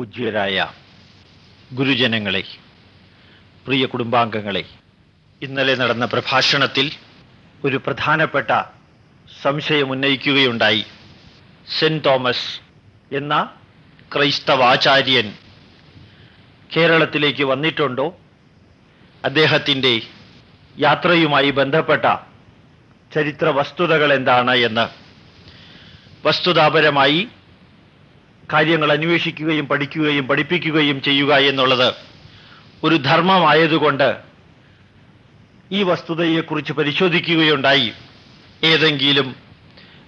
പൂജ്യരായ ഗുരുജനങ്ങളെ, പ്രിയ കുടുംബാംഗങ്ങളെ, ഇന്നലെ നടന്ന പ്രഭാഷണത്തിൽ ഒരു പ്രധാനപ്പെട്ട സംശയം ഉന്നയിക്കുകയുണ്ടായി. സെന്റ് തോമസ് എന്ന ക്രൈസ്തവാചാര്യൻ കേരളത്തിലേക്ക് വന്നിട്ടുണ്ടോ? അദ്ദേഹത്തിൻ്റെ യാത്രയുമായി ബന്ധപ്പെട്ട ചരിത്ര വസ്തുതകൾ എന്താണ് എന്ന് വസ്തുതാപരമായി കാര്യങ്ങൾ അന്വേഷിക്കുകയും പഠിക്കുകയും പഠിപ്പിക്കുകയും ചെയ്യുക എന്നുള്ളത് ഒരു ധർമ്മമായതുകൊണ്ട് ഈ വസ്തുതയെക്കുറിച്ച് പരിശോധിക്കുകയുണ്ടായി. ഏതെങ്കിലും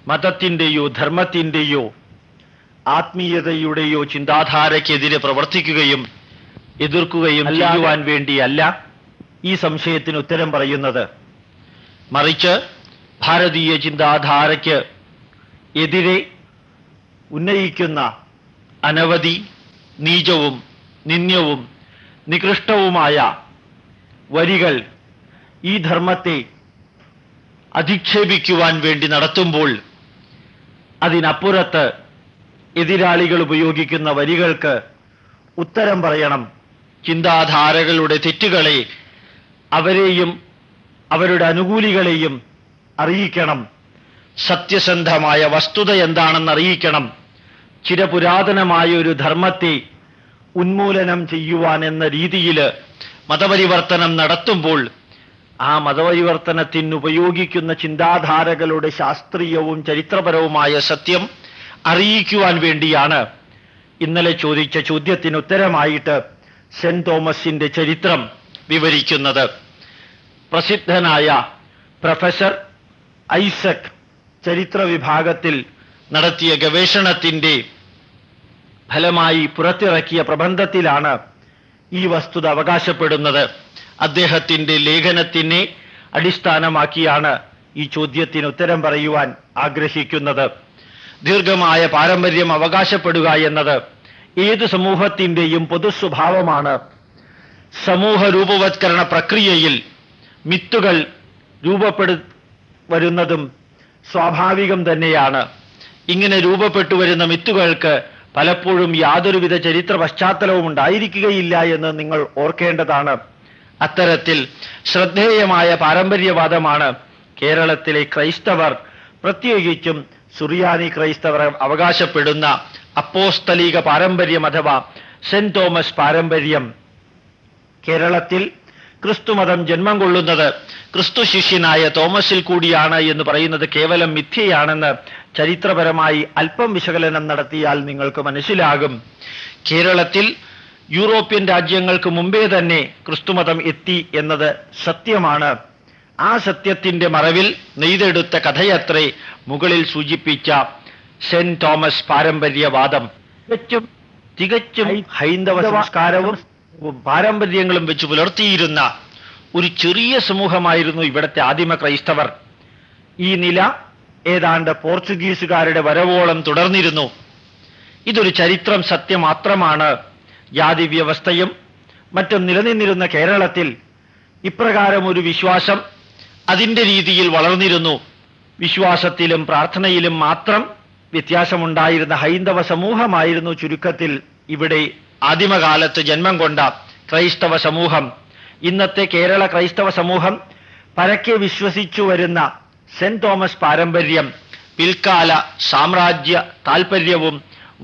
മതത്തിൻ്റെയോ ധർമ്മത്തിൻ്റെയോ ആത്മീയതയുടെയോ ചിന്താധാരയ്ക്കെതിരെ പ്രവർത്തിക്കുകയും എതിർക്കുകയും ചെയ്യുവാൻ വേണ്ടിയല്ല ഈ സംശയത്തിന് ഉത്തരം പറയുന്നത്. മറിച്ച് ഭാരതീയ ചിന്താധാരയ്ക്ക് എതിരെ ഉന്നയിക്കുന്ന അനവധി നീചവും നിന്ദ്യവും നികൃഷ്ടവുമായ വരികൾ ഈ ധർമ്മത്തെ അധിക്ഷേപിക്കുവാൻ വേണ്ടി നടത്തുമ്പോൾ അതിനപ്പുറത്ത് എതിരാളികൾ ഉപയോഗിക്കുന്ന വരികൾക്ക് ഉത്തരം പറയണം. ചിന്താധാരകളുടെ തെറ്റുകളെ അവരെയും അവരുടെ അനുകൂലികളെയും അറിയിക്കണം. സത്യസന്ധമായ വസ്തുത എന്താണെന്ന് അറിയിക്കണം. ചിരപുരാതനമായ ഒരു ധർമ്മത്തെ ഉന്മൂലനം ചെയ്യുവാൻ എന്ന രീതിയിൽ മതപരിവർത്തനം നടത്തുമ്പോൾ ആ മതപരിവർത്തനത്തിന് ഉപയോഗിക്കുന്ന ചിന്താധാരകളുടെ ശാസ്ത്രീയവും ചരിത്രപരവുമായ സത്യം അറിയിക്കുവാൻ വേണ്ടിയാണ് ഇന്നലെ ചോദിച്ച ചോദ്യത്തിന് ഉത്തരമായിട്ട് സെന്റ് തോമസിന്റെ ചരിത്രം വിവരിക്കുന്നത്. പ്രസിദ്ധനായ പ്രൊഫസർ ഐസക് ചരിത്ര വിഭാഗത്തിൽ നടത്തിയ ഗവേഷണത്തിന്റെ ഫലമായി പുറത്തിറക്കിയ പ്രബന്ധത്തിലാണ് ഈ വസ്തുത അവകാശപ്പെടുന്നത്. അദ്ദേഹത്തിന്റെ ലേഖനത്തിനെ അടിസ്ഥാനമാക്കിയാണ് ഈ ചോദ്യത്തിന് ഉത്തരം പറയുവാൻ ആഗ്രഹിക്കുന്നത്. ദീർഘമായ പാരമ്പര്യം അവകാശപ്പെടുക എന്നത് ഏത് സമൂഹത്തിൻ്റെയും പൊതു സ്വഭാവമാണ്. സമൂഹ രൂപവത്കരണ പ്രക്രിയയിൽ മിത്തുകൾ വരുന്നതും സ്വാഭാവികം തന്നെയാണ്. ഇങ്ങനെ രൂപപ്പെട്ടു വരുന്ന മിത്തുകൾക്ക് പലപ്പോഴും യാതൊരുവിധ ചരിത്ര പശ്ചാത്തലവും ഉണ്ടായിരിക്കുകയില്ല എന്ന് നിങ്ങൾ ഓർക്കേണ്ടതാണ്. അത്തരത്തിൽ ശ്രദ്ധേയമായ പാരമ്പര്യവാദമാണ് കേരളത്തിലെ ക്രൈസ്തവർ, പ്രത്യേകിച്ചും സുറിയാനി ക്രൈസ്തവർ അവകാശപ്പെടുന്ന അപ്പോസ്തലിക പാരമ്പര്യം അഥവാ സെന്റ് തോമസ് പാരമ്പര്യം. കേരളത്തിൽ ക്രിസ്തുമതം ജന്മം കൊള്ളുന്നത് ക്രിസ്തു ശിഷ്യനായ തോമസിൽ കൂടിയാണ് എന്ന് പറയുന്നത് കേവലം മിഥ്യയാണെന്ന് ചരിത്രപരമായി അല്പം വിശകലനം നടത്തിയാൽ നിങ്ങൾക്ക് മനസ്സിലാകും. കേരളത്തിൽ യൂറോപ്യൻ രാജ്യങ്ങൾക്ക് മുമ്പേ തന്നെ ക്രിസ്തുമതം എത്തി എന്നത് സത്യമാണ്. ആ സത്യത്തിന്റെ മറവിൽ നെയ്തെടുത്ത കഥയത്രേ മുകളിൽ സൂചിപ്പിച്ച സെന്റ് തോമസ് പാരമ്പര്യവാദം. തികച്ചും ഹൈന്ദവ സംസ്കാരവും പാരമ്പര്യങ്ങളും വെച്ച് പുലർത്തിയിരുന്ന ഒരു ചെറിയ സമൂഹമായിരുന്നു ഇവിടുത്തെ ആദിമ ക്രൈസ്തവർ. ഈ നില ഏതാണ്ട് പോർച്ചുഗീസുകാരുടെ വരവോളം തുടർന്നിരുന്നു. ഇതൊരു ചരിത്രം സത്യം മാത്രമാണ്. ജാതി വ്യവസ്ഥയും മറ്റും നിലനിന്നിരുന്ന കേരളത്തിൽ ഇപ്രകാരം ഒരു വിശ്വാസം അതിൻ്റെ രീതിയിൽ വളർന്നിരുന്നു. വിശ്വാസത്തിലും പ്രാർത്ഥനയിലും മാത്രം വ്യത്യാസമുണ്ടായിരുന്ന ഹൈന്ദവ സമൂഹമായിരുന്നു ചുരുക്കത്തിൽ ഇവിടെ ആദിമകാലത്ത് ജന്മം കൊണ്ട ക്രൈസ്തവ സമൂഹം. ഇന്നത്തെ കേരള ക്രൈസ്തവ സമൂഹം പരക്കെ വിശ്വസിച്ചു വരുന്ന സെന്റ് തോമസ് പാരമ്പര്യം പിൽക്കാല സാമ്രാജ്യ താൽപര്യവും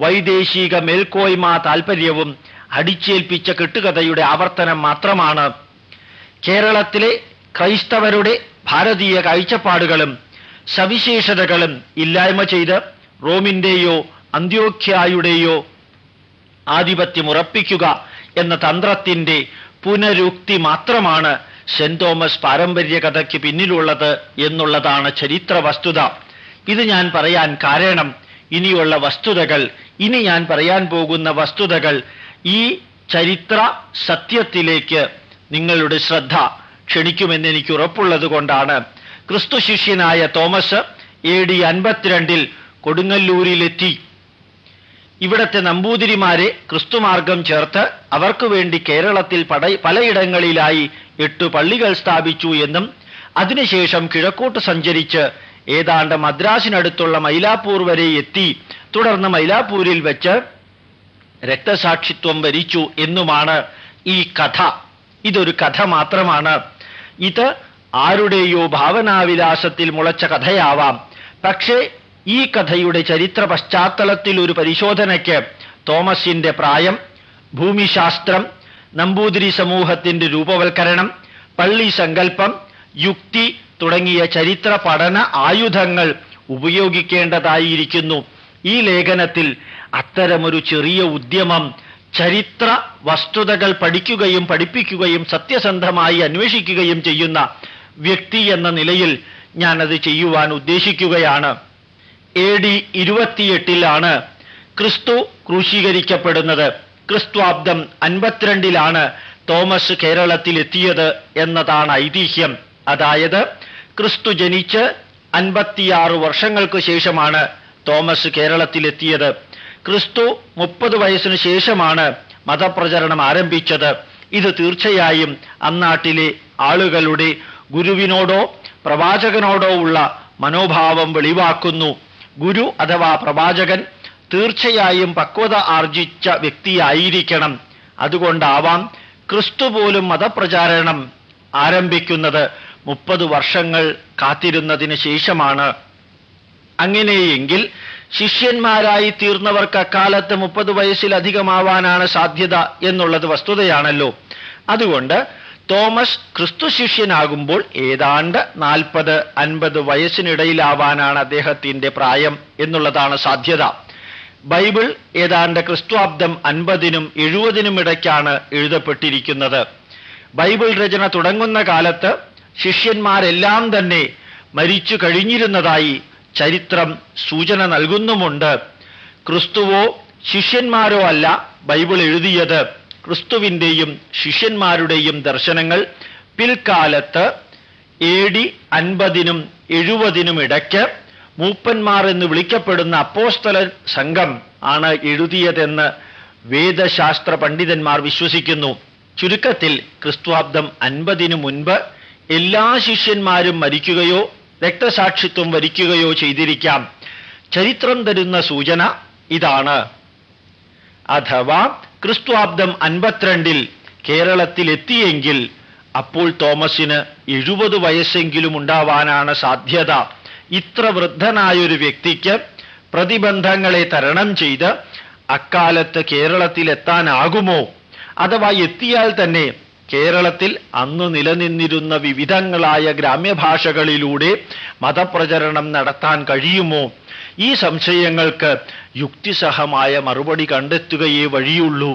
വൈദേശിക മേൽക്കോയ്മ താൽപര്യവും അടിച്ചേൽപ്പിച്ച കെട്ടുകഥയുടെ ആവർത്തനം മാത്രമാണ്. കേരളത്തിലെ ക്രൈസ്തവരുടെ ഭാരതീയ കാഴ്ചപ്പാടുകളും സവിശേഷതകളും ഇല്ലായ്മ ചെയ്ത് റോമിന്റെയോ അന്ത്യോഖ്യായുടെയോ ആധിപത്യം ഉറപ്പിക്കുക എന്ന തന്ത്രത്തിന്റെ പുനരുക്തി മാത്രമാണ് സെന്റ് തോമസ് പാരമ്പര്യ കഥയ്ക്ക് പിന്നിലുള്ളത് എന്നുള്ളതാണ് ചരിത്ര വസ്തുത. ഇത് ഞാൻ പറയാൻ കാരണം ഇനിയുള്ള വസ്തുതകൾ, ഇനി ഞാൻ പറയാൻ പോകുന്ന വസ്തുതകൾ ഈ ചരിത്ര സത്യത്തിലേക്ക് നിങ്ങളുടെ ശ്രദ്ധ ക്ഷണിക്കുമെന്ന് എനിക്ക് ഉറപ്പുള്ളത് കൊണ്ടാണ്. ക്രിസ്തു ശിഷ്യനായ തോമസ് AD 52 കൊടുങ്ങല്ലൂരിലെത്തി. ഇവിടത്തെ നമ്പൂതിരിമാരെ ക്രിസ്തുമാർഗം ചേർത്ത് അവർക്ക് വേണ്ടി കേരളത്തിൽ പലയിടങ്ങളിലായി 8 പള്ളികൾ സ്ഥാപിച്ചു എന്നും അതിനുശേഷം കിഴക്കോട്ട് സഞ്ചരിച്ച് ഏതാണ്ട് മദ്രാസിനടുത്തുള്ള മൈലാപ്പൂർ വരെ എത്തി. തുടർന്ന് മൈലാപ്പൂരിൽ വെച്ച് രക്തസാക്ഷിത്വം വരിച്ചു എന്നുമാണ് ഈ കഥ. ഇതൊരു കഥ മാത്രമാണ്. ഇത് ആരുടെയോ ഭാവനാവിലാസത്തിൽ മുളച്ച കഥയാവാം. പക്ഷേ ഈ കഥയുടെ ചരിത്ര പശ്ചാത്തലത്തിൽ ഒരു പരിശോധനയ്ക്ക് തോമസിന്റെ പ്രായം, ഭൂമിശാസ്ത്രം, നമ്പൂതിരി സമൂഹത്തിന്റെ രൂപവൽക്കരണം, പള്ളി സങ്കല്പം, യുക്തി തുടങ്ങിയ ചരിത്ര പഠന ആയുധങ്ങൾ ഉപയോഗിക്കേണ്ടതായിരിക്കുന്നു. ഈ ലേഖനത്തിൽ അത്തരമൊരു ചെറിയ ഉദ്യമം, ചരിത്ര വസ്തുതകൾ പഠിക്കുകയും പഠിപ്പിക്കുകയും സത്യസന്ധമായി അന്വേഷിക്കുകയും ചെയ്യുന്ന വ്യക്തി എന്ന നിലയിൽ ഞാനത് ചെയ്യുവാൻ ഉദ്ദേശിക്കുകയാണ്. AD 28 ക്രിസ്തു ക്രൂശീകരിക്കപ്പെടുന്നത്. ക്രിസ്ത്വാബ്ദം 52 തോമസ് കേരളത്തിലെത്തിയത് എന്നതാണ് ഐതിഹ്യം. അതായത് ക്രിസ്തു ജനിച്ച് 56 വർഷങ്ങൾക്ക് ശേഷമാണ് തോമസ് കേരളത്തിലെത്തിയത്. ക്രിസ്തു 30 വയസ്സിനു ശേഷമാണ് മതപ്രചരണം ആരംഭിച്ചത്. ഇത് തീർച്ചയായും അന്നാട്ടിലെ ആളുകളുടെ ഗുരുവിനോടോ പ്രവാചകനോടോ ഉള്ള മനോഭാവം വെളിവാക്കുന്നു. ഗുരു അഥവാ പ്രവാചകൻ തീർച്ചയായും പക്വത ആർജിച്ച വ്യക്തിയായിരിക്കണം. അതുകൊണ്ടാവാം ക്രിസ്തു പോലും മതപ്രചാരണം ആരംഭിക്കുന്നത് 30 വർഷങ്ങൾ കാത്തിരുന്നതിന് ശേഷമാണ്. അങ്ങനെയെങ്കിൽ ശിഷ്യന്മാരായി തീർന്നവർക്ക് അക്കാലത്ത് 30 വയസ്സിലധികമാവാനാണ് സാധ്യത എന്നുള്ളത് വസ്തുതയാണല്ലോ. അതുകൊണ്ട് തോമസ് ക്രിസ്തു ശിഷ്യനാകുമ്പോൾ ഏതാണ്ട് 40-50 വയസ്സിനിടയിലാവാനാണ് അദ്ദേഹത്തിന്റെ പ്രായം എന്നുള്ളതാണ് സാധ്യത. ബൈബിൾ ഏതാണ്ട് ക്രിസ്ത്വാബ്ദം 50-നും 70-നും ഇടയ്ക്കാണ് എഴുതപ്പെട്ടിരിക്കുന്നത്. ബൈബിൾ രചന തുടങ്ങുന്ന കാലത്ത് ശിഷ്യന്മാരെല്ലാം തന്നെ മരിച്ചു കഴിഞ്ഞിരുന്നതായി ചരിത്രം സൂചന നൽകുന്നുമുണ്ട്. ക്രിസ്തുവോ ശിഷ്യന്മാരോ അല്ല ബൈബിൾ എഴുതിയത്. ക്രിസ്തുവിൻ്റെയും ശിഷ്യന്മാരുടെയും ദർശനങ്ങൾ പിൽക്കാലത്ത് AD 50-നും 70-നും ഇടയ്ക്ക് മൂപ്പന്മാർ എന്ന് വിളിക്കപ്പെടുന്ന അപ്പോസ്തല സംഘം ആണ് എഴുതിയതെന്ന് വേദശാസ്ത്ര പണ്ഡിതന്മാർ വിശ്വസിക്കുന്നു. ചുരുക്കത്തിൽ ക്രിസ്ത്വാബ്ദം 50-നു മുൻപ് എല്ലാ ശിഷ്യന്മാരും മരിക്കുകയോ രക്തസാക്ഷിത്വം വരിക്കുകയോ ചെയ്തിരിക്കാം. ചരിത്രം തരുന്ന സൂചന ഇതാണ്. അഥവാ ക്രിസ്ത്വാബ്ദം 52-ൽ കേരളത്തിലെത്തിയെങ്കിൽ അപ്പോൾ തോമസിന് 70 വയസ്സെങ്കിലും ഉണ്ടാവാനാണ് സാധ്യത. ഇത്ര വൃദ്ധനായൊരു വ്യക്തിക്ക് പ്രതിബന്ധങ്ങളെ തരണം ചെയ്ത് അക്കാലത്ത് കേരളത്തിലെത്താനാകുമോ? അഥവാ എത്തിയാൽ തന്നെ കേരളത്തിൽ അന്ന് നിലനിന്നിരുന്ന വിവിധങ്ങളായ ഗ്രാമ്യഭാഷകളിലൂടെ മതപ്രചരണം നടത്താൻ കഴിയുമോ? ഈ സംശയങ്ങൾക്ക് യുക്തിസഹമായ മറുപടി കണ്ടെത്തുകയേ വഴിയുള്ളൂ.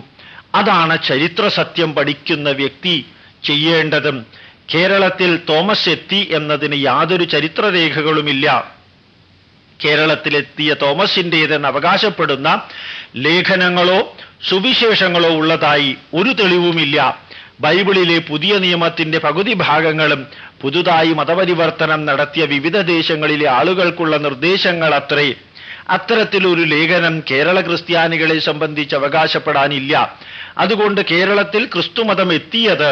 അതാണ് ചരിത്ര സത്യം പഠിക്കുന്ന വ്യക്തി ചെയ്യേണ്ടതും. കേരളത്തിൽ തോമസ് എത്തി എന്നതിന് യാതൊരു ചരിത്രരേഖകളുമില്ല. കേരളത്തിലെത്തിയ തോമസിൻ്റേതെന്ന് അവകാശപ്പെടുന്ന ലേഖനങ്ങളോ സുവിശേഷങ്ങളോ ഉള്ളതായി ഒരു തെളിവുമില്ല. ബൈബിളിലെ പുതിയ നിയമത്തിന്റെ പകുതി ഭാഗങ്ങളും പുതുതായി മതപരിവർത്തനം നടത്തിയ വിവിധ ദേശങ്ങളിലെ ആളുകൾക്കുള്ള നിർദ്ദേശങ്ങൾ അത്രേ. അത്തരത്തിലൊരു ലേഖനം കേരള ക്രിസ്ത്യാനികളെ സംബന്ധിച്ച് അവകാശപ്പെടാനില്ല. അതുകൊണ്ട് കേരളത്തിൽ ക്രിസ്തുമതം എത്തിയത്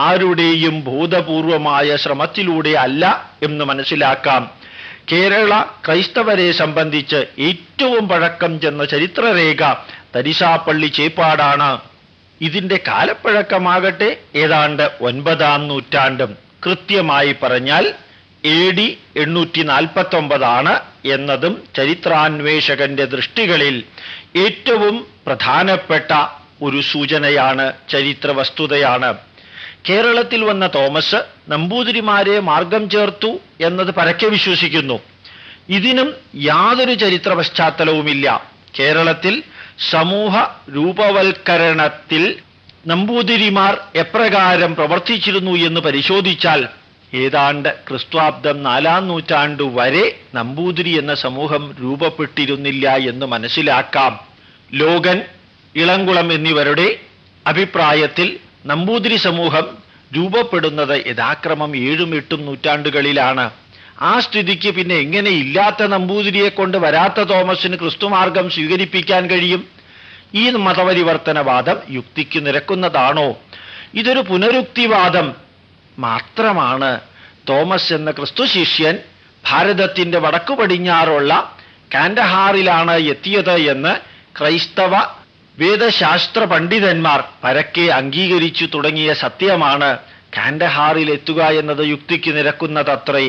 ആരുടെയും ബോധപൂർവമായ ശ്രമത്തിലൂടെ അല്ല എന്ന് മനസ്സിലാക്കാം. കേരള ക്രൈസ്തവരെ സംബന്ധിച്ച് ഏറ്റവും പഴക്കം ചെന്ന ചരിത്രരേഖ തരിശാപ്പള്ളി ചേപ്പാടാണ്. ഇതിന്റെ കാലപ്പഴക്കമാകട്ടെ ഏതാണ്ട് 9-ാം നൂറ്റാണ്ടും. കൃത്യമായി പറഞ്ഞാൽ AD 849 എന്നതും ചരിത്രാന്വേഷകന്റെ ദൃഷ്ടികളിൽ ഏറ്റവും പ്രധാനപ്പെട്ട ഒരു സൂചനയാണ്, ചരിത്ര വസ്തുതയാണ്. കേരളത്തിൽ വന്ന തോമസ് നമ്പൂതിരിമാരെ മാർഗം ചേർത്തു എന്നത് പരക്കെ വിശ്വസിക്കുന്നു. ഇതിനും യാതൊരു ചരിത്ര പശ്ചാത്തലവുമില്ല. കേരളത്തിൽ സമൂഹ രൂപവൽക്കരണത്തിൽ നമ്പൂതിരിമാർ എപ്രകാരം പ്രവർത്തിച്ചിരുന്നു എന്ന് പരിശോധിച്ചാൽ ഏതാണ്ട് ക്രിസ്ത്വാബ്ദം 4-ാം നൂറ്റാണ്ടു വരെ നമ്പൂതിരി എന്ന സമൂഹം രൂപപ്പെട്ടിരുന്നില്ല എന്ന് മനസ്സിലാക്കാം. ലോഗൻ, ഇളംകുളം എന്നിവരുടെ അഭിപ്രായത്തിൽ നമ്പൂതിരി സമൂഹം രൂപപ്പെടുന്നത് യഥാക്രമം 7-8 നൂറ്റാണ്ടുകളിലാണ്. ആ സ്ഥിതിക്ക് പിന്നെ എങ്ങനെ ഇല്ലാത്ത നമ്പൂതിരിയെ കൊണ്ട് വരാത്ത തോമസിന് ക്രിസ്തുമാർഗം സ്വീകരിപ്പിക്കാൻ കഴിയും? ഈ മതപരിവർത്തനവാദം യുക്തിക്ക് നിരക്കുന്നതാണോ? ഇതൊരു പുനരുക്തിവാദം മാത്രമാണ്. തോമസ് എന്ന ക്രിസ്തു ശിഷ്യൻ ഭാരതത്തിന്റെ വടക്കു പടിഞ്ഞാറുള്ള കാൻഡഹാറിലാണ് എത്തിയത് എന്ന് ക്രൈസ്തവ വേദശാസ്ത്ര പണ്ഡിതന്മാർ പരക്കെ അംഗീകരിച്ചു തുടങ്ങിയ സത്യമാണ് കാൻഡഹാറിൽ എത്തുക എന്നത് യുക്തിക്ക് നിരക്കുന്നതത്രേ.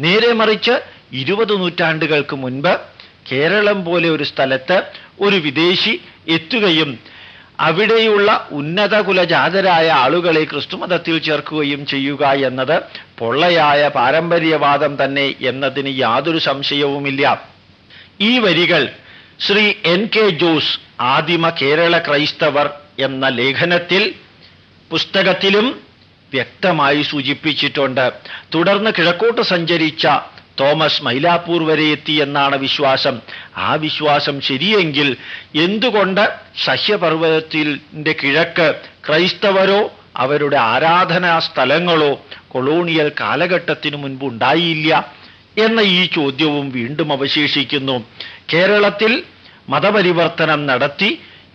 നേരെ മറിച്ച് 20 നൂറ്റാണ്ടുകൾക്ക് മുൻപ് കേരളം പോലെ ഒരു സ്ഥലത്ത് ഒരു വിദേശി എത്തുകയും അവിടെയുള്ള ഉന്നത കുലജാതരായ ആളുകളെ ക്രിസ്തുമതത്തിൽ ചേർക്കുകയും ചെയ്യുക എന്നത് പൊള്ളയായ പാരമ്പര്യവാദം തന്നെ എന്നതിന് യാതൊരു സംശയവുമില്ല. ഈ വരികൾ ശ്രീ NK ജോസ് ആദിമ കേരള ക്രൈസ്തവർ എന്ന പുസ്തകത്തിലും വ്യക്തമായി സൂചിപ്പിച്ചിട്ടുണ്ട്. തുടർന്ന് കിഴക്കോട്ട് സഞ്ചരിച്ച തോമസ് മൈലാപ്പൂർ വരെ എത്തി എന്നാണ് വിശ്വാസം. ആ വിശ്വാസം ശരിയെങ്കിൽ എന്തുകൊണ്ട് സഹ്യപർവ്വതത്തിന്റെ കിഴക്ക് ക്രൈസ്തവരോ അവരുടെ ആരാധനാ സ്ഥലങ്ങളോ കൊളോണിയൽ കാലഘട്ടത്തിനു മുൻപ് ഉണ്ടായില്ല എന്ന ഈ ചോദ്യവും വീണ്ടും അവശേഷിക്കുന്നു. കേരളത്തിൽ മതപരിവർത്തനം നടത്തി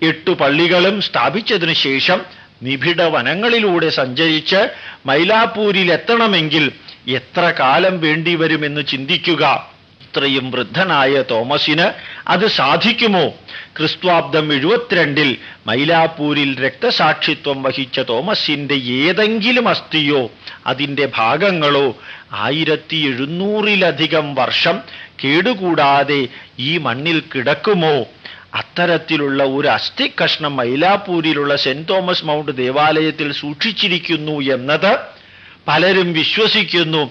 8 പള്ളികളും സ്ഥാപിച്ചതിനു ശേഷം നിബിഡ വനങ്ങളിലൂടെ സഞ്ചരിച്ച് മൈലാപ്പൂരിൽ എത്തണമെങ്കിൽ എത്ര കാലം വേണ്ടിവരുമെന്ന് ചിന്തിക്കുക. ഇത്രയും വൃദ്ധനായ തോമസിന് അത് സാധിക്കുമോ? ക്രിസ്ത്വാബ്ദം 72 മൈലാപ്പൂരിൽ രക്തസാക്ഷിത്വം വഹിച്ച തോമസിന്റെ ഏതെങ്കിലും അസ്ഥിയോ അതിൻ്റെ ഭാഗങ്ങളോ 1700-ലധികം വർഷം കേടുകൂടാതെ ഈ മണ്ണിൽ കിടക്കുമോ? അത്തരത്തിലുള്ള ഒരു അസ്ഥി കഷ്ണം മൈലാപ്പൂരിലുള്ള സെന്റ് തോമസ് മൗണ്ട് ദേവാലയത്തിൽ സൂക്ഷിച്ചിരിക്കുന്നു എന്നത് പലരും വിശ്വസിക്കുന്നു.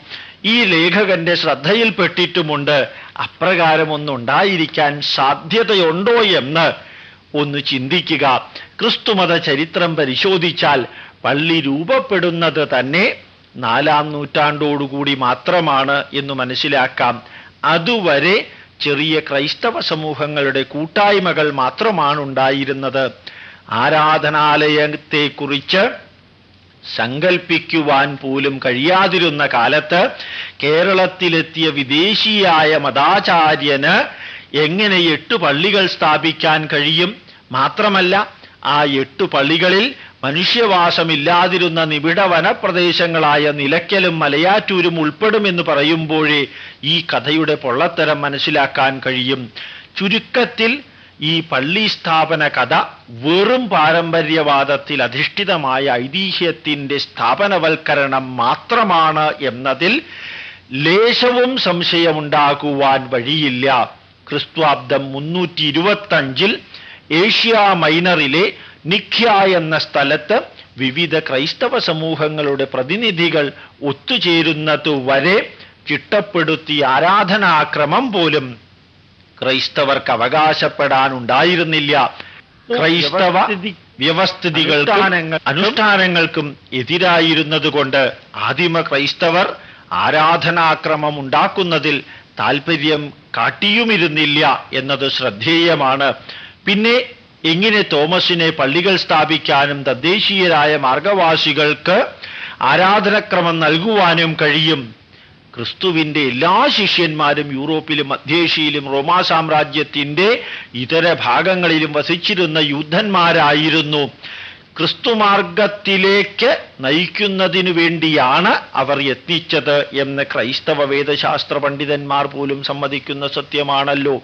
ഈ ലേഖകന്റെ ശ്രദ്ധയിൽപ്പെട്ടിട്ടുമുണ്ട്. അപ്രകാരമൊന്നുണ്ടായിരിക്കാൻ സാധ്യതയുണ്ടോ എന്ന് ഒന്ന് ചിന്തിക്കുക. ക്രിസ്തുമത ചരിത്രം പരിശോധിച്ചാൽ പള്ളി രൂപപ്പെടുന്നത് തന്നെ 4-ാം നൂറ്റാണ്ടോടുകൂടി മാത്രമാണ് എന്ന് മനസ്സിലാക്കാം. അതുവരെ ചെറിയ ക്രൈസ്തവ സമൂഹങ്ങളുടെ കൂട്ടായ്മകൾ മാത്രമാണ് ഉണ്ടായിരുന്നത്. ആരാധനാലയത്തെക്കുറിച്ച് സങ്കൽപ്പിക്കുവാൻ പോലും കഴിയാതിരുന്ന കാലത്ത് കേരളത്തിലെത്തിയ വിദേശിയായ മതാചാര്യന് എങ്ങനെ 8 പള്ളികൾ സ്ഥാപിക്കാൻ കഴിയും? മാത്രമല്ല ആ 8 പള്ളികളിൽ മനുഷ്യവാസമില്ലാതിരുന്ന നിബിഡ വനപ്രദേശങ്ങളായ നിലയ്ക്കലും മലയാറ്റൂരും ഉൾപ്പെടുമെന്ന് പറയുമ്പോഴേ ഈ കഥയുടെ പൊള്ളത്തരം മനസ്സിലാക്കാൻ കഴിയും. ചുരുക്കത്തിൽ ഈ പള്ളി സ്ഥാപന കഥ വെറും പാരമ്പര്യവാദത്തിൽ അധിഷ്ഠിതമായ ഐതിഹ്യത്തിന്റെ സ്ഥാപനവൽക്കരണം മാത്രമാണ് എന്നതിൽ ലേശവും സംശയമുണ്ടാകുവാൻ വഴിയില്ല. ക്രിസ്ത്വാബ്ദം 325 ഏഷ്യ മൈനറിലെ നിഖ്യ എന്ന സ്ഥലത്ത് വിവിധ ക്രൈസ്തവ സമൂഹങ്ങളുടെ പ്രതിനിധികൾ ഒത്തുചേരുന്നതുവരെ ചിട്ടപ്പെടുത്തിയ ആരാധനാക്രമം പോലും ക്രൈസ്തവർക്ക് അവകാശപ്പെടാനുണ്ടായിരുന്നില്ല. ക്രൈസ്തവ വ്യവസ്ഥിതികൾക്കും അനുഷ്ഠാനങ്ങൾക്കും എതിരായിരുന്നതുകൊണ്ട് ആദിമ ക്രൈസ്തവർ ആരാധനാക്രമം ഉണ്ടാക്കുന്നതിൽ താല്പര്യം കാട്ടിയുമിരുന്നില്ല എന്നത് ശ്രദ്ധേയമാണ്. പിന്നെ എങ്ങനെ തോമസിനെ പള്ളികൾ സ്ഥാപിക്കാനും തദ്ദേശീയരായ മാർഗവാസികൾക്ക് ആരാധനക്രമം നൽകുവാനും കഴിയും? ക്രിസ്തുവിന്റെ എല്ലാ ശിഷ്യന്മാരും യൂറോപ്പിലും മധ്യേഷ്യയിലും റോമാ സാമ്രാജ്യത്തിന്റെ ഇതര ഭാഗങ്ങളിലും വസിച്ചിരുന്ന യൂതന്മാരായിരുന്നു. ക്രിസ്തുമാർഗത്തിലേക്ക് നയിക്കുന്നതിനു വേണ്ടിയാണ് അവർ യത്നിച്ചത് എന്ന് ക്രൈസ്തവ വേദശാസ്ത്ര പണ്ഡിതന്മാർ പോലും സമ്മതിക്കുന്ന സത്യമാണല്ലോ.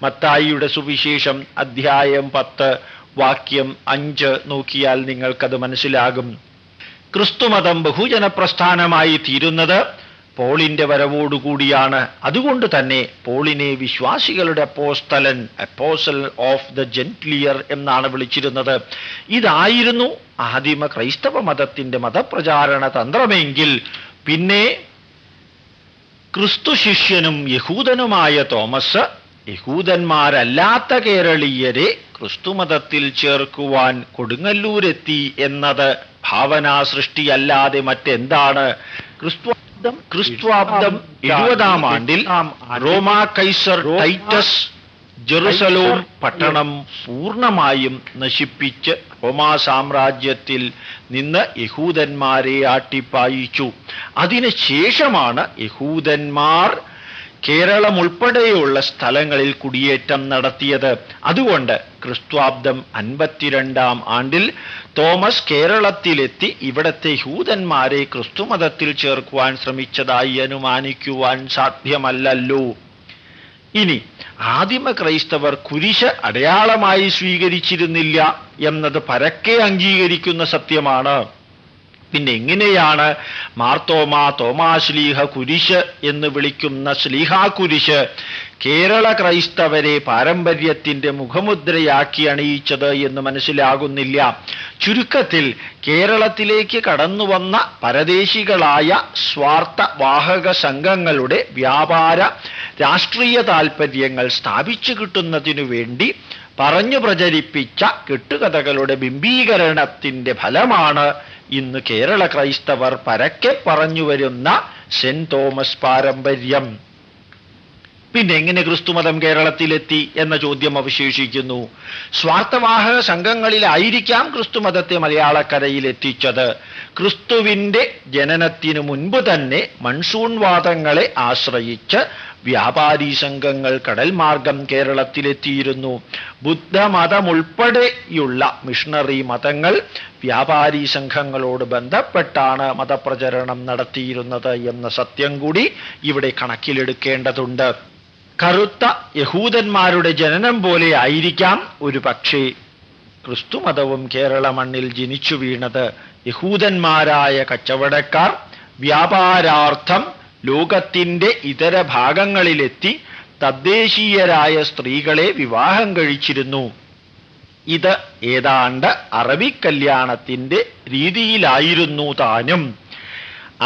മത്തായിയുടെ സുവിശേഷം അധ്യായം 10 വാക്യം 5 നോക്കിയാൽ നിങ്ങൾക്കത് മനസ്സിലാകും. ക്രിസ്തുമതം ബഹുജന പ്രസ്ഥാനമായി തീരുന്നത് പോളിന്റെ വരവോടുകൂടിയാണ്. അതുകൊണ്ട് തന്നെ പോളിനെ വിശ്വാസികളുടെ അപ്പോസ്തലൻ, അപ്പോസൽ ഓഫ് ദ ജെന്റ്ലിയർ എന്നാണ് വിളിച്ചിരുന്നത്. ഇതായിരുന്നു ആദിമ ക്രൈസ്തവ മതത്തിന്റെ മതപ്രചാരണ തന്ത്രമെങ്കിൽ പിന്നെ ക്രിസ്തു ശിഷ്യനും യഹൂദനുമായ തോമസ് യഹൂദന്മാരല്ലാത്ത കേരളീയരെ ക്രിസ്തുമതത്തിൽ ചേർക്കുവാൻ കൊടുങ്ങല്ലൂരെത്തി എന്നത് ഭാവനാ സൃഷ്ടിയല്ലാതെ മറ്റെന്താണ്? ക്രിസ്ത്വാബ്ദം 70-ാം ആണ്ടിൽ റോമാ കൈസർ ടൈറ്റസ് ജെറുസലേം പട്ടണം പൂർണ്ണമായും നശിപ്പിച്ച് റോമാ സാമ്രാജ്യത്തിൽ നിന്ന് യഹൂദന്മാരെ ആട്ടിപ്പായിച്ചു. അതിനുശേഷമാണ് യഹൂദന്മാർ കേരളം ഉൾപ്പെടെയുള്ള സ്ഥലങ്ങളിൽ കുടിയേറ്റം നടത്തിയത്. അതുകൊണ്ട് ക്രിസ്ത്വാബ്ദം 52-ാം ആണ്ടിൽ തോമസ് കേരളത്തിലെത്തി ഇവിടത്തെ യഹൂദന്മാരെ ക്രിസ്തുമതത്തിൽ ചേർക്കുവാൻ ശ്രമിച്ചതായി അനുമാനിക്കുവാൻ സാധ്യമല്ലല്ലോ. ഇനി ആദിമ ക്രൈസ്തവർ കുരിശ് അടയാളമായി സ്വീകരിച്ചിരുന്നില്ല എന്നത് പരക്കെ അംഗീകരിക്കുന്ന സത്യമാണ്. പിന്നെ എങ്ങനെയാണ് തോമാശ്ലീഹ കുരിശ് എന്ന് വിളിക്കുന്ന ശ്ലീഹാ കുരിശ് കേരള ക്രൈസ്തവരെ പാരമ്പര്യത്തിന്റെ മുഖമുദ്രയാക്കി അണിയിച്ചത് എന്ന് മനസ്സിലാകുന്നില്ല. ചുരുക്കത്തിൽ കേരളത്തിലേക്ക് കടന്നു വന്ന പരദേശികളായ സ്വാർത്ഥ വാഹക സംഘങ്ങളുടെ വ്യാപാര രാഷ്ട്രീയ താൽപര്യങ്ങൾ സ്ഥാപിച്ചു കിട്ടുന്നതിനു വേണ്ടി പറഞ്ഞു പ്രചരിപ്പിച്ച കെട്ടുകഥകളുടെ ബിംബീകരണത്തിന്റെ ഫലമാണ് ഇന്ന് കേരള ക്രൈസ്തവർ പരക്കെ പറഞ്ഞു വരുന്ന സെന്റ് തോമസ് പാരമ്പര്യം. പിന്നെ എങ്ങനെ ക്രിസ്തുമതം കേരളത്തിലെത്തി എന്ന ചോദ്യം അവശേഷിക്കുന്നു. സ്വാർത്ഥവാഹക സംഘങ്ങളിലായിരിക്കാം ക്രിസ്തുമതത്തെ മലയാളക്കരയിൽ എത്തിച്ചത്. ക്രിസ്തുവിന്റെ ജനനത്തിനു മുൻപ് തന്നെ മൺസൂൺ വാദങ്ങളെ ആശ്രയിച്ച് വ്യാപാരി സംഘങ്ങൾ കടൽ മാർഗം കേരളത്തിലെത്തിയിരുന്നു. ബുദ്ധമതമുൾപ്പെടെയുള്ള മിഷണറി മതങ്ങൾ വ്യാപാരി സംഘങ്ങളോട് ബന്ധപ്പെട്ടാണ് മതപ്രചരണം നടത്തിയിരുന്നത് എന്ന സത്യം കൂടി ഇവിടെ കണക്കിലെടുക്കേണ്ടതുണ്ട്. കറുത്ത യഹൂദന്മാരുടെ ജനനം പോലെ ആയിരിക്കാം ഒരു പക്ഷേ ക്രിസ്തുമതവും കേരള മണ്ണിൽ ജനിച്ചു വീണത്. യഹൂദന്മാരായ കച്ചവടക്കാർ വ്യാപാരാർത്ഥം ലോകത്തിന്റെ ഇതര ഭാഗങ്ങളിലെത്തി തദ്ദേശീയരായ സ്ത്രീകളെ വിവാഹം കഴിച്ചിരുന്നു. ഇത് ഏതാണ്ട് അറബിക്കല്യാണത്തിന്റെ രീതിയിലായിരുന്നു താനും.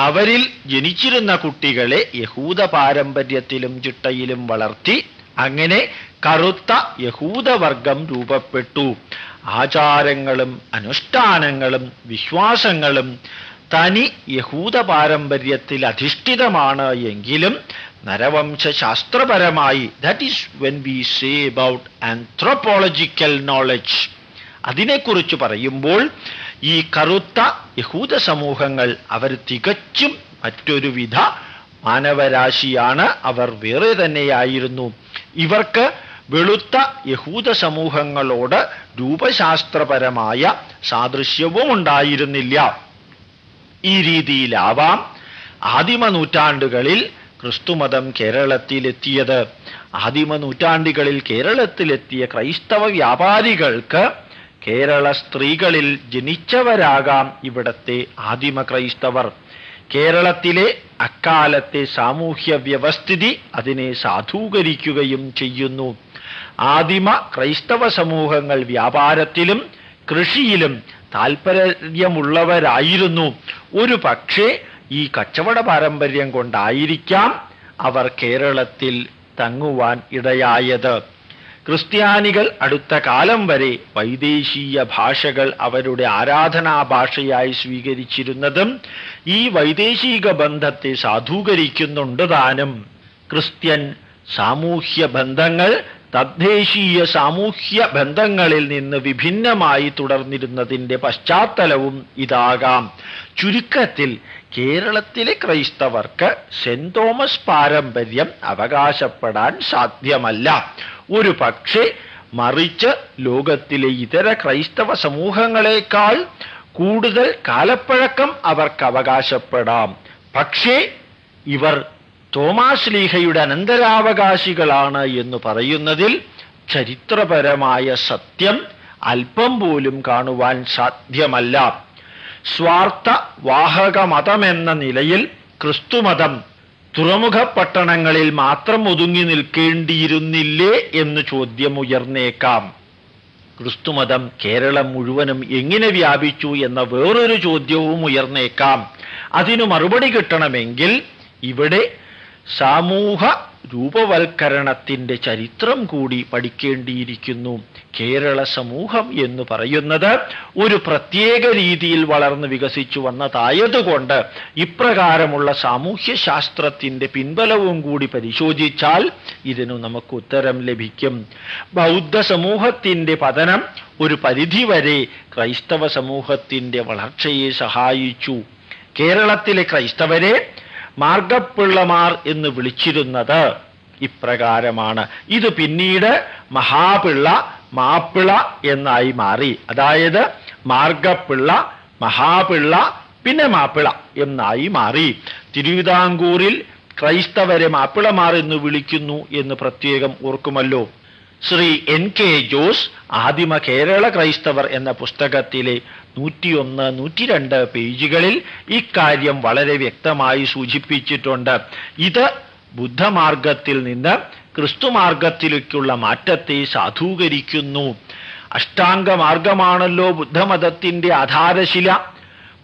അവരിൽ ജനിച്ചിരുന്ന കുട്ടികളെ യഹൂദ പാരമ്പര്യത്തിലും ചിട്ടയിലും വളർത്തി അങ്ങനെ കറുത്ത യഹൂദവർഗം രൂപപ്പെട്ടു. ആചാരങ്ങളും അനുഷ്ഠാനങ്ങളും വിശ്വാസങ്ങളും തനി യഹൂദ പാരമ്പര്യത്തിൽ അധിഷ്ഠിതമാണ് എങ്കിലും നരവംശാസ്ത്രപരമായി, that is when we say about anthropological knowledge, അതിനെക്കുറിച്ച് പറയുമ്പോൾ ഈ കറുത്ത യഹൂദ സമൂഹങ്ങൾ അവർ തികച്ചും മറ്റൊരു വിധ മാനവരാശിയാണ്. അവർ വേറെ തന്നെയായിരുന്നു. ഇവർക്ക് വെളുത്ത യഹൂദ സമൂഹങ്ങളോട് രൂപശാസ്ത്രപരമായ സാദൃശ്യവും ഉണ്ടായിരുന്നില്ല. ഈ രീതിയിലാവാം ആദിമ നൂറ്റാണ്ടുകളിൽ ക്രിസ്തുമതം കേരളത്തിലെത്തിയത്. ആദിമ നൂറ്റാണ്ടുകളിൽ കേരളത്തിലെത്തിയ ക്രൈസ്തവ വ്യാപാരികൾക്ക് കേരള സ്ത്രീകളിൽ ജനിച്ചവരാകാം ഇവിടത്തെ ആദിമ ക്രൈസ്തവർ. കേരളത്തിലെ അക്കാലത്തെ സാമൂഹ്യ വ്യവസ്ഥിതി അതിനെ സാധൂകരിക്കുകയും ചെയ്യുന്നു. ആദിമ ക്രൈസ്തവ സമൂഹങ്ങൾ വ്യാപാരത്തിലും കൃഷിയിലും താൽപര്യമുള്ളവരായിരുന്നു. ഒരു പക്ഷേ ഈ കച്ചവട പാരമ്പര്യം കൊണ്ടായിരിക്കാം അവർ കേരളത്തിൽ തങ്ങുവാൻ ഇടയായത്. ക്രിസ്ത്യാനികൾ അടുത്ത കാലം വരെ വൈദേശീയ ഭാഷകൾ അവരുടെ ആരാധനാ ഭാഷയായി സ്വീകരിച്ചിരുന്നതും ഈ വൈദേശിക ബന്ധത്തെ സാധൂകരിക്കുന്നുണ്ട് താനും. ക്രിസ്ത്യൻ സാമൂഹ്യ ബന്ധങ്ങൾ തദ്ദേശീയ സാമൂഹ്യ ബന്ധങ്ങളിൽ നിന്ന് വിഭിന്നമായി തുടർന്നിരുന്നതിൻ്റെ പശ്ചാത്തലവും ഇതാകാം. ചുരുക്കത്തിൽ കേരളത്തിലെ ക്രൈസ്തവർക്ക് സെന്റ് തോമസ് പാരമ്പര്യം അവകാശപ്പെടാൻ സാധ്യമല്ല. ഒരു പക്ഷേ മറിച്ച് ലോകത്തിലെ ഇതര ക്രൈസ്തവ സമൂഹങ്ങളെക്കാൾ കൂടുതൽ കാലപ്പഴക്കം അവർക്ക് അവകാശപ്പെടാം. പക്ഷേ ഇവർ തോമാശ്ലീഹയുടെ അനന്തരാവകാശികളാണ് എന്ന് പറയുന്നതിൽ ചരിത്രപരമായ സത്യം അല്പം പോലും കാണുവാൻ സാധ്യമല്ല. സ്വാർത്ഥ വാഹക മതമെന്ന നിലയിൽ ക്രിസ്തുമതം തുറമുഖ പട്ടണങ്ങളിൽ മാത്രം ഒതുങ്ങി നിൽക്കേണ്ടിയിരുന്നില്ലേ എന്ന് ചോദ്യം ഉയർന്നേക്കാം. ക്രിസ്തുമതം കേരളം മുഴുവനും എങ്ങനെ വ്യാപിച്ചു എന്ന വേറൊരു ചോദ്യവും ഉയർന്നേക്കാം. അതിനു മറുപടി കിട്ടണമെങ്കിൽ ഇവിടെ സമൂഹ രൂപവൽക്കരണത്തിൻ്റെ ചരിത്രം കൂടി പഠിക്കേണ്ടിയിരിക്കുന്നു. കേരള സമൂഹം എന്ന് പറയുന്നത് ഒരു പ്രത്യേക രീതിയിൽ വളർന്ന് വികസിച്ചു വന്നതായതുകൊണ്ട് ഇപ്രകാരമുള്ള സാമൂഹ്യശാസ്ത്രത്തിൻ്റെ പിൻബലവും കൂടി പരിശോധിച്ചാൽ ഇതിനു നമുക്ക് ഉത്തരം ലഭിക്കും. ബൗദ്ധ സമൂഹത്തിൻ്റെ പതനം ഒരു പരിധിവരെ ക്രൈസ്തവ സമൂഹത്തിൻ്റെ വളർച്ചയെ സഹായിച്ചു. കേരളത്തിലെ ക്രൈസ്തവരെ മാർഗപ്പിള്ളമാർ എന്ന് വിളിച്ചിരുന്നത് ഇപ്രകാരമാണ്. ഇത് പിന്നീട് മഹാപിള്ള, മാപ്പിള എന്നായി മാറി. അതായത് മാർഗപ്പിള്ള, മഹാപിള്ള, പിന്നെ മാപ്പിള എന്നായി മാറി. തിരുവിതാംകൂറിൽ ക്രൈസ്തവരെ മാപ്പിളമാർ എന്ന് വിളിക്കുന്നു എന്ന് പ്രത്യേകം ഓർക്കുമല്ലോ. ശ്രീ NK ജോസ് ആദിമ കേരള ക്രൈസ്തവർ എന്ന പുസ്തകത്തിലെ 101, 102 പേജുകളിൽ ഇക്കാര്യം വളരെ വ്യക്തമായി സൂചിപ്പിച്ചിട്ടുണ്ട്. ഇത് ബുദ്ധമാർഗത്തിൽ നിന്ന് ക്രിസ്തുമാർഗത്തിലേക്കുള്ള മാറ്റത്തെ സാധൂകരിക്കുന്നു. അഷ്ടാംഗമാർഗമാണല്ലോ ബുദ്ധമതത്തിന്റെ ആധാരശില.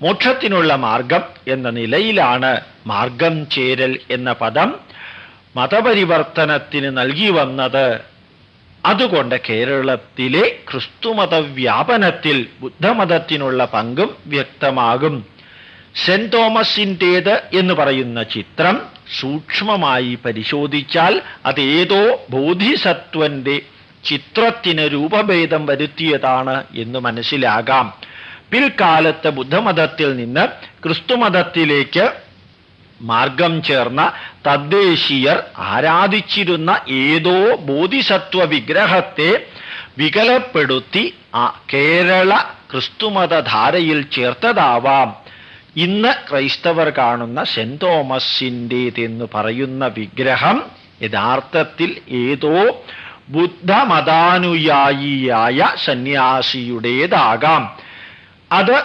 മോക്ഷത്തിനുള്ള മാർഗം എന്ന നിലയിലാണ് മാർഗം ചേരൽ എന്ന പദം മതപരിവർത്തനത്തിന് നൽകി വന്നത്. അതുകൊണ്ട് കേരളത്തിലെ ക്രിസ്തുമത വ്യാപനത്തിൽ ബുദ്ധമതത്തിനുള്ള പങ്കും വ്യക്തമാകും. സെന്റ് തോമസിൻ്റേത് എന്ന് പറയുന്ന ചിത്രം സൂക്ഷ്മമായി പരിശോധിച്ചാൽ അതേതോ ബോധിസത്വന്റെ ചിത്രത്തിന് രൂപഭേദം വരുത്തിയതാണ് എന്ന് മനസ്സിലാകാം. പിൽക്കാലത്ത് ബുദ്ധമതത്തിൽ നിന്ന് ക്രിസ്തുമതത്തിലേക്ക് മാർഗം ചേർന്ന തദ്ദേശീയർ ആരാധിച്ചിരുന്ന ഏതോ ബോധിസത്വ വിഗ്രഹത്തെ വികലപ്പെടുത്തി കേരള ക്രിസ്തുമതധാരയിൽ ചേർത്തതാവാം. ഇന്ന് ക്രൈസ്തവർ കാണുന്ന സെന്റ് തോമസിൻ്റേതെന്ന് പറയുന്ന വിഗ്രഹം യഥാർത്ഥത്തിൽ ഏതോ ബുദ്ധമതാനുയായിയായ സന്യാസിയുടേതാകാം. അത്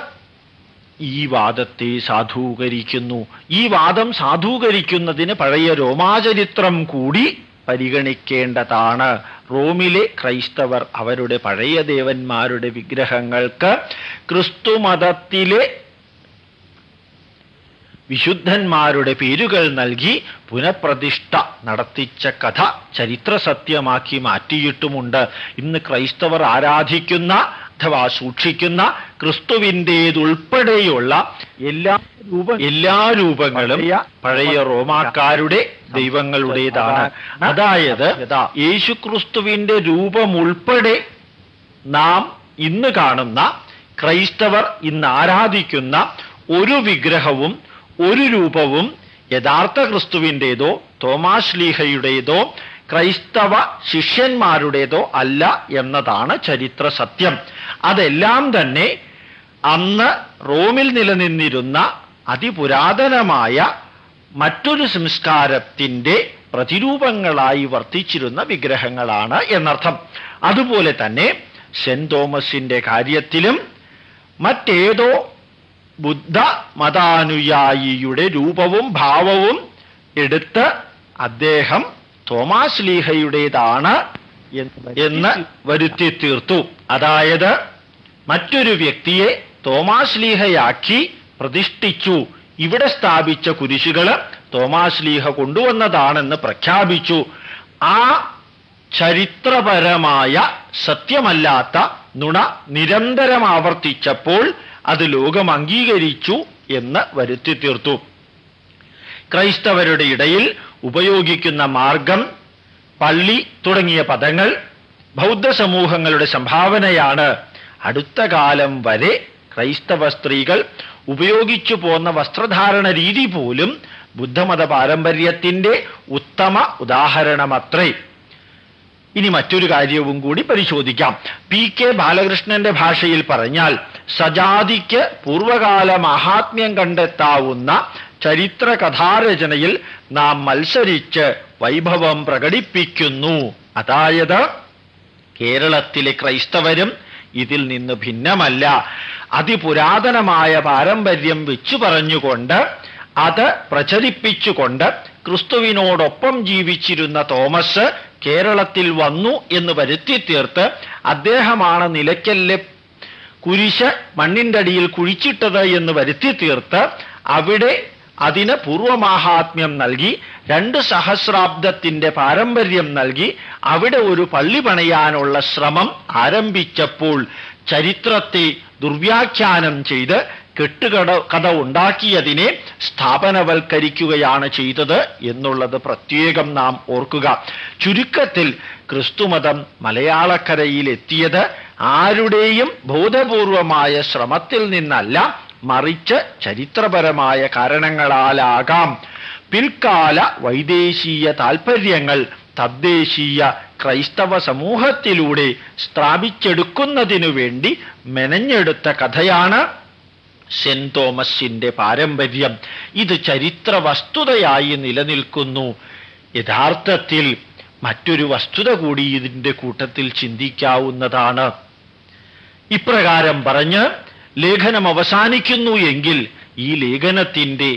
ഈ വാദത്തെ സാധൂകരിക്കുന്നു. ഈ വാദം സാധൂകരിക്കുന്നതിന് പഴയ റോമാചരിത്രം കൂടി പരിഗണിക്കേണ്ടതാണ്. റോമിലെ ക്രൈസ്തവർ അവരുടെ പഴയ ദേവന്മാരുടെ വിഗ്രഹങ്ങൾക്ക് ക്രിസ്തുമതത്തിലെ വിശുദ്ധന്മാരുടെ പേരുകൾ നൽകി പുനഃപ്രതിഷ്ഠ നടത്തിച്ച കഥ ചരിത്ര സത്യമാക്കി മാറ്റിയിട്ടുമുണ്ട്. ഇന്ന് ക്രൈസ്തവർ ആരാധിക്കുന്ന അഥവാ സൂക്ഷിക്കുന്ന ക്രിസ്തുവിൻ്റേതുൾപ്പെടെയുള്ള എല്ലാ രൂപങ്ങളും പഴയ റോമാക്കാരുടെ ദൈവങ്ങളുടേതാണ്. അതായത് യേശുക്രിസ്തുവിന്റെ രൂപമുൾപ്പെടെ നാം ഇന്ന് കാണുന്ന ക്രൈസ്തവർ ഇന്ന് ആരാധിക്കുന്ന ഒരു വിഗ്രഹവും ഒരു രൂപവും യഥാർത്ഥ ക്രിസ്തുവിൻ്റേതോ തോമാശ്ലീഹയുടേതോ ക്രൈസ്തവ ശിഷ്യന്മാരുടേതോ അല്ല എന്നതാണ് ചരിത്ര സത്യം. അതെല്ലാം തന്നെ അന്ന് റോമിൽ നിലനിന്നിരുന്ന അതിപുരാതനമായ മറ്റൊരു സംസ്കാരത്തിൻ്റെ പ്രതിരൂപങ്ങളായി വർത്തിച്ചിരുന്ന വിഗ്രഹങ്ങളാണ് എന്നർത്ഥം. അതുപോലെ തന്നെ സെന്റ് തോമസിൻ്റെ കാര്യത്തിലും മറ്റേതോ ബുദ്ധ മതാനുയായിയുടെ രൂപവും ഭാവവും എടുത്ത് അദ്ദേഹം തോമാശ്ലീഹയുടേതാണ് എന്ന് വരുത്തി തീർത്തു. അതായത് മറ്റൊരു വ്യക്തിയെ തോമാശ്ലീഹയാക്കി പ്രതിഷ്ഠിച്ചു. ഇവിടെ സ്ഥാപിച്ച കുരിശുകൾ തോമാശ്ലീഹ കൊണ്ടുവന്നതാണെന്ന് പ്രഖ്യാപിച്ചു. ആ ചരിത്രപരമായ സത്യമല്ലാത്ത നുണ നിരന്തരം ആവർത്തിച്ചപ്പോൾ അത് ലോകം അംഗീകരിച്ചു എന്ന് വരുത്തി തീർത്തു. ക്രൈസ്തവരുടെ ഇടയിൽ ഉപയോഗിക്കുന്ന മാർഗം, പള്ളി തുടങ്ങിയ പദങ്ങൾ ബൗദ്ധ സമൂഹങ്ങളുടെ സംഭാവനയാണ്. അടുത്ത കാലം വരെ ക്രൈസ്തവ സ്ത്രീകൾ ഉപയോഗിച്ചു പോന്ന വസ്ത്രധാരണ രീതി പോലും ബുദ്ധമത പാരമ്പര്യത്തിൻ്റെ ഉത്തമ ഉദാഹരണമത്രേ. ഇനി മറ്റൊരു കാര്യവും കൂടി പരിശോധിക്കാം. PK ബാലകൃഷ്ണന്റെ ഭാഷയിൽ പറഞ്ഞാൽ സജാതിക്ക് പൂർവകാല മഹാത്മ്യം കണ്ടെത്താവുന്ന ചരിത്ര കഥാരചനയിൽ നാം മത്സരിച്ച് വൈഭവം പ്രകടിപ്പിക്കുന്നു. അതായത് കേരളത്തിലെ ക്രൈസ്തവരും ഇതിൽ നിന്ന് ഭിന്നമല്ല. അതിപുരാതനമായ പാരമ്പര്യം വെച്ചു പറഞ്ഞുകൊണ്ട് അത് പ്രചരിപ്പിച്ചുകൊണ്ട് ക്രിസ്തുവിനോടൊപ്പം ജീവിച്ചിരുന്ന തോമസ് കേരളത്തിൽ വന്നു എന്ന് വരുത്തി തീർത്ത് അദ്ദേഹമാണ് നിലയ്ക്കലിലെ കുരിശ് മണ്ണിൻ്റെ അടിയിൽ കുഴിച്ചിട്ടത് എന്ന് വരുത്തി തീർത്ത് അവിടെ അതിന് പൂർവമാഹാത്മ്യം നൽകി 2 സഹസ്രാബ്ദത്തിൻ്റെ പാരമ്പര്യം നൽകി അവിടെ ഒരു പള്ളി പണിയാനുള്ള ശ്രമം ആരംഭിച്ചപ്പോൾ ചരിത്രത്തെ ദുർവ്യാഖ്യാനം ചെയ്ത് കെട്ടുകഥ ഉണ്ടാക്കിയതിനെ സ്ഥാപനവൽക്കരിക്കുകയാണ് ചെയ്തത് എന്നുള്ളത് പ്രത്യേകം നാം ഓർക്കുക. ചുരുക്കത്തിൽ ക്രിസ്തുമതം മലയാളക്കരയിൽ എത്തിയത് ആരുടെയും ബോധപൂർവമായ ശ്രമത്തിൽ നിന്നല്ല, മറിച്ച് ചരിത്രപരമായ കാരണങ്ങളാലാകാം. പിൽക്കാല വൈദേശീയ താൽപ്പര്യങ്ങൾ തദ്ദേശീയ ക്രൈസ്തവ സമൂഹത്തിലൂടെ സ്ഥാപിച്ചെടുക്കുന്നതിനു വേണ്ടി മെനഞ്ഞെടുത്ത കഥയാണ് സെന്റ് തോമസിന്റെ പാരമ്പര്യം ഇത് ചരിത്ര വസ്തുതയായി നിലനിൽക്കുന്നു. യഥാർത്ഥത്തിൽ മറ്റൊരു വസ്തുത കൂടി ഇതിൻ്റെ കൂട്ടത്തിൽ ചിന്തിക്കാവുന്നതാണ്. ഇപ്രകാരം പറഞ്ഞ് ലേഖനം അവസാനിക്കുന്നു എങ്കിൽ ഈ ലേഖനത്തിൻ്റെ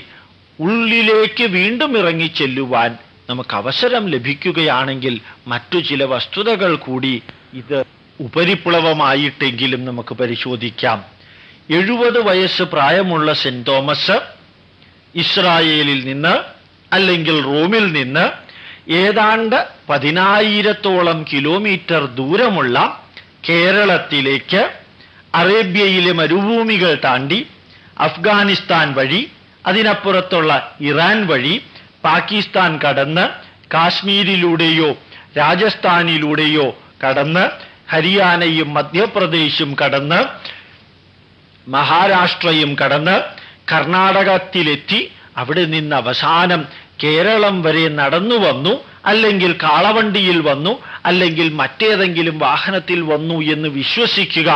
ഉള്ളിലേക്ക് വീണ്ടും ഇറങ്ങിച്ചെല്ലുവാൻ നമുക്ക് അവസരം ലഭിക്കുകയാണെങ്കിൽ മറ്റു ചില വസ്തുതകൾ കൂടി ഇത് ഉപരിപ്ലവമായിട്ടെങ്കിലും നമുക്ക് പരിശോധിക്കാം. 70 വയസ്സ് പ്രായമുള്ള സെന്റ് തോമസ് ഇസ്രായേലിൽ നിന്ന് അല്ലെങ്കിൽ റോമിൽ നിന്ന് ഏതാണ്ട് 10,000-ഓളം കിലോമീറ്റർ ദൂരമുള്ള കേരളത്തിലേക്ക് അറേബ്യയിലെ മരുഭൂമികൾ താണ്ടി അഫ്ഗാനിസ്ഥാൻ വഴി അതിനപ്പുറത്തുള്ള ഇറാൻ വഴി പാകിസ്ഥാൻ കടന്ന് കാശ്മീരിലൂടെയോ രാജസ്ഥാനിലൂടെയോ കടന്ന് ഹരിയാനയും മധ്യപ്രദേശും കടന്ന് മഹാരാഷ്ട്രയും കടന്ന് കർണാടകത്തിലെത്തി അവിടെ നിന്ന് അവസാനം കേരളം വരെ നടന്നു വന്നു, അല്ലെങ്കിൽ കാളവണ്ടിയിൽ വന്നു, അല്ലെങ്കിൽ മറ്റേതെങ്കിലും വാഹനത്തിൽ വന്നു എന്ന് വിശ്വസിക്കുക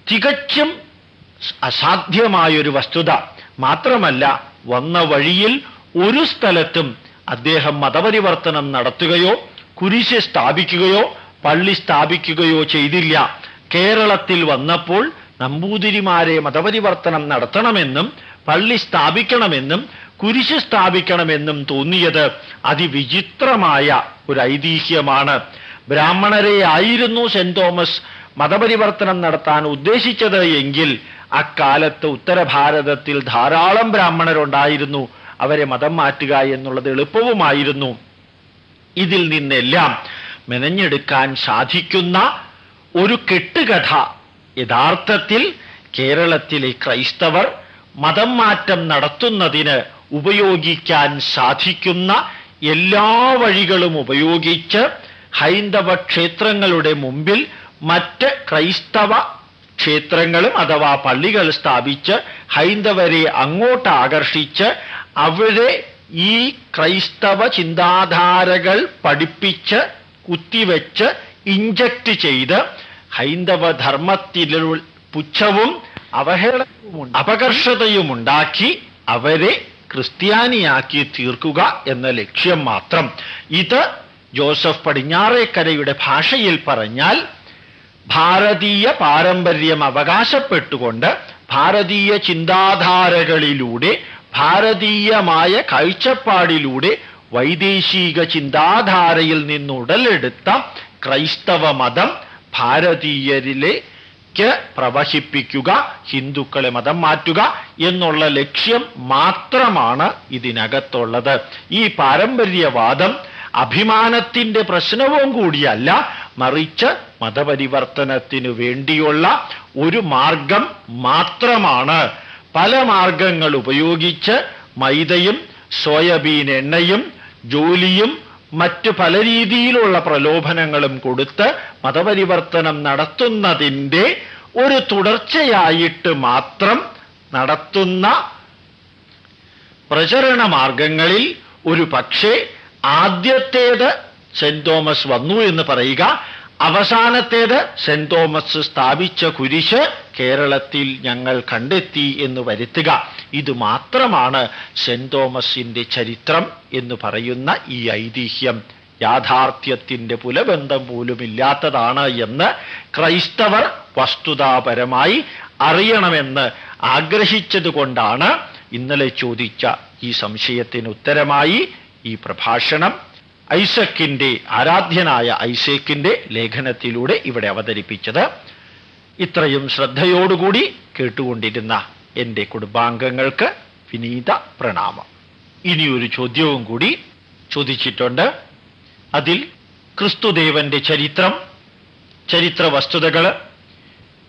തികച്ചും അസാധ്യമായൊരു വസ്തുത. മാത്രമല്ല, വന്ന വഴിയിൽ ഒരു സ്ഥലത്തും അദ്ദേഹം മതപരിവർത്തനം നടത്തുകയോ കുരിശ് സ്ഥാപിക്കുകയോ പള്ളി സ്ഥാപിക്കുകയോ ചെയ്തില്ല. കേരളത്തിൽ വന്നപ്പോൾ നമ്പൂതിരിമാരെ മതപരിവർത്തനം നടത്തണമെന്നും പള്ളി സ്ഥാപിക്കണമെന്നും കുരിശ് സ്ഥാപിക്കണമെന്നും തോന്നിയത് അതിവിചിത്രമായ ഒരു ഐതിഹ്യമാണ്. ബ്രാഹ്മണരെ ആയിരുന്നു സെന്റ് തോമസ് മതപരിവർത്തനം നടത്താൻ ഉദ്ദേശിച്ചത് എങ്കിൽ അക്കാലത്ത് ഉത്തരഭാരതത്തിൽ ധാരാളം ബ്രാഹ്മണരുണ്ടായിരുന്നു. അവരെ മതം മാറ്റുക എന്നുള്ളത് എളുപ്പവുമായിരുന്നു. ഇതിൽ നിന്നെല്ലാം മെനഞ്ഞെടുക്കാൻ സാധിക്കുന്ന ഒരു കെട്ടുകഥ യഥാർത്ഥത്തിൽ കേരളത്തിലെ ക്രൈസ്തവർ മതം മാറ്റം നടത്തുന്നതിന് ഉപയോഗിക്കാൻ സാധിക്കുന്ന എല്ലാ വഴികളും ഉപയോഗിച്ച് ഹൈന്ദവ ക്ഷേത്രങ്ങളുടെ മുമ്പിൽ മറ്റ് ക്രൈസ്തവ ക്ഷേത്രങ്ങളും അഥവാ പള്ളികൾ സ്ഥാപിച്ച് ഹൈന്ദവരെ അങ്ങോട്ട് ആകർഷിച്ച് അവരെ ഈ ക്രൈസ്തവ ചിന്താധാരകൾ പഠിപ്പിച്ച് കുത്തിവെച്ച് ഇഞ്ചക്ട് ചെയ്ത് ഹൈന്ദവ ധർമ്മത്തിലുള്ള പുച്ഛവും അവഹേളനവും അപകർഷതയും ഉണ്ടാക്കി അവരെ ക്രിസ്ത്യാനിയാക്കി തീർക്കുക എന്ന ലക്ഷ്യം മാത്രം. ഇത് ജോസഫ് പടിഞ്ഞാറേക്കരയുടെ ഭാഷയിൽ പറഞ്ഞാൽ ഭാരതീയ പാരമ്പര്യം അവകാശപ്പെട്ടുകൊണ്ട് ഭാരതീയ ചിന്താധാരകളിലൂടെ ഭാരതീയമായ കാഴ്ചപ്പാടിലൂടെ വൈദേശിക ചിന്താധാരയിൽ നിന്നുടലെടുത്ത ക്രൈസ്തവ മതം ഭാരതീയരിലേക്ക് പ്രവഹിപ്പിക്കുക, ഹിന്ദുക്കളെ മതം മാറ്റുക എന്നുള്ള ലക്ഷ്യം മാത്രമാണ് ഇതിനകത്തുള്ളത്. ഈ പാരമ്പര്യവാദം അഭിമാനത്തിൻ്റെ പ്രശ്നവും കൂടിയല്ല, മറിച്ച് മതപരിവർത്തനത്തിനു വേണ്ടിയുള്ള ഒരു മാർഗം മാത്രമാണ്. പല മാർഗങ്ങൾ ഉപയോഗിച്ച് മൈദയും സോയാബീൻ എണ്ണയും ജോലിയും മറ്റു പല രീതിയിലുള്ള പ്രലോഭനങ്ങളും കൊടുത്ത് മതപരിവർത്തനം നടത്തുന്നതിൻ്റെ ഒരു തുടർച്ചയായിട്ട് മാത്രം നടത്തുന്ന പ്രചരണ മാർഗങ്ങളിൽ ഒരു പക്ഷേ ആദ്യത്തേത് സെന്റ് തോമസ് വന്നു എന്ന് പറയുക, അവസാനത്തേത് സെന്റ് തോമസ് സ്ഥാപിച്ച കുരിശ് കേരളത്തിൽ ഞങ്ങൾ കണ്ടെത്തി എന്ന് വരുത്തുക. ഇത് മാത്രമാണ് സെന്റ് തോമസിന്റെ ചരിത്രം എന്ന് പറയുന്ന ഈ ഐതിഹ്യം. യാഥാർത്ഥ്യത്തിൻ്റെ പുലബന്ധം പോലും ഇല്ലാത്തതാണ് എന്ന് ക്രൈസ്തവർ വസ്തുതാപരമായി അറിയണമെന്ന് ആഗ്രഹിച്ചതുകൊണ്ടാണ് ഇന്നലെ ചോദിച്ച ഈ സംശയത്തിന് ഉത്തരമായി ഈ പ്രഭാഷണം ഐസക്കിൻ്റെ ആരാധ്യനായ ഐസക്കിൻ്റെ ലേഖനത്തിലൂടെ ഇവിടെ അവതരിപ്പിച്ചത്. ഇത്രയും ശ്രദ്ധയോടുകൂടി കേട്ടുകൊണ്ടിരുന്ന എൻ്റെ കുടുംബാംഗങ്ങൾക്ക് വിനീത പ്രണാമം. ഇനിയൊരു ചോദ്യവും കൂടി ചോദിച്ചിട്ടുണ്ട്. അതിൽ ക്രിസ്തുദേവന്റെ ചരിത്രം, ചരിത്ര വസ്തുതകൾ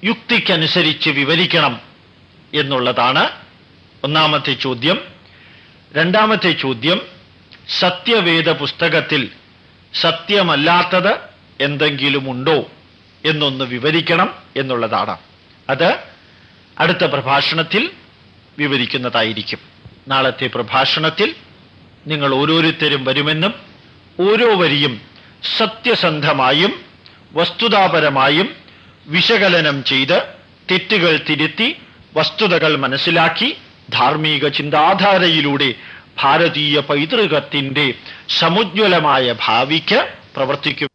യുക്തിക്കനുസരിച്ച് വിവരിക്കണം എന്നുള്ളതാണ് ഒന്നാമത്തെ ചോദ്യം. രണ്ടാമത്തെ ചോദ്യം, സത്യവേദ പുസ്തകത്തിൽ സത്യമല്ലാത്തത് എന്തെങ്കിലും ഉണ്ടോ എന്നൊന്ന് വിവരിക്കണം എന്നുള്ളതാണ്. അത് അടുത്ത പ്രഭാഷണത്തിൽ വിവരിക്കുന്നതായിരിക്കും. നാളത്തെ പ്രഭാഷണത്തിൽ നിങ്ങൾ ഓരോരുത്തരും വരുമെന്നും ഓരോ വരിയും സത്യസന്ധമായും വസ്തുതാപരമായും വിശകലനം ചെയ്ത് തെറ്റുകൾ തിരുത്തി വസ്തുതകൾ മനസ്സിലാക്കി ധാർമ്മിക ചിന്താധാരയിലൂടെ ഭാരതീയ പൈതൃകത്തിൻ്റെ സമുജ്വലമായ ഭാവിക്ക് പ്രവർത്തിക്കുക